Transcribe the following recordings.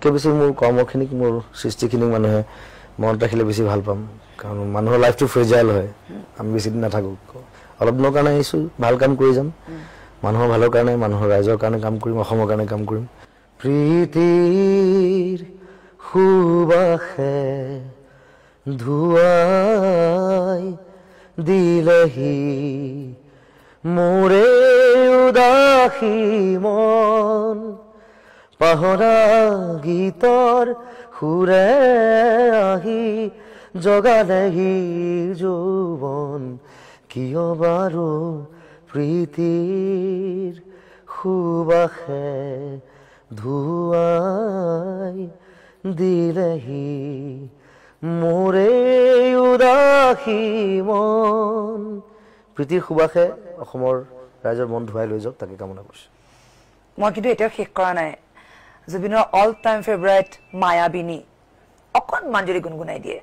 তাতকৈ বেছি মোৰ কৰ্মখিনিক মোৰ সৃষ্টিখিনিক মানুহে মনত ৰাখিলে বেছি ভাল পাম কাৰণ মানুহৰ লাইফটো ফ্ৰেজাইল হয় আমি বেছি দিন নাথাকোঁ অলপ দিনৰ কাৰণে আহিছোঁ ভাল কাম কৰি যাম মানুহৰ ভালৰ কাৰণে মানুহৰ ৰাইজৰ কাৰণে কাম কৰিম অসমৰ কাৰণে কাম কৰিম প্ৰীতিৰ সুবাসে ধুৱাই দিলেহি মোৰে উদাসী মন পাহৰা গীতৰ সুৰে আহি জগালেহি যৌৱন কিয় বাৰু প্ৰীতিৰ সুবাসে ধুৱাই দিলেহি মোৰে উদাসী মন প্ৰীতিৰ সুবাসে অসমৰ ৰাইজৰ মন ধুৱাই লৈ যাওক তাকে কামনা কৰিছোঁ মই কিন্তু এতিয়াও শেষ কৰা নাই জুবিনৰ অল টাইম ফেভাৰিট মায়াবিনী অকণমান যদি গুণগুণাই দিয়ে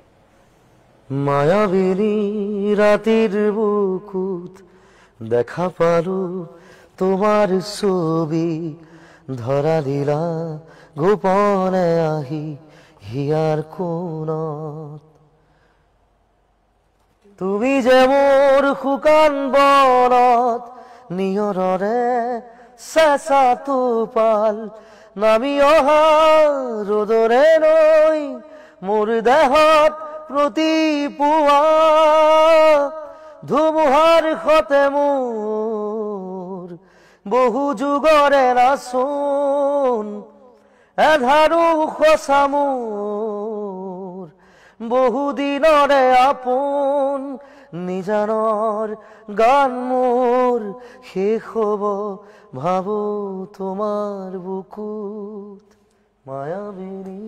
মায়াবিনী ৰাতিৰ বুকুত দেখা পালো তোমাৰ ছবি ধৰা দিলা গোপনে আহি হিয়াৰ কোণত তুমি যে মোৰ শুকান বনত নিয়ৰৰে চেঁচা টোপাল নামি অহা ৰ'দৰে নৈ মোৰ দেহত প্ৰতিপুৱা ধুমুহাৰ সতে মোৰ বহু যুগৰে নাচোন এধাৰো সঁচা মোৰ বহু দিনৰে আপোন নিজানৰ গান মোৰ শেষ হ'ব ভাবো তোমাৰ বুকুত মায়াবিনী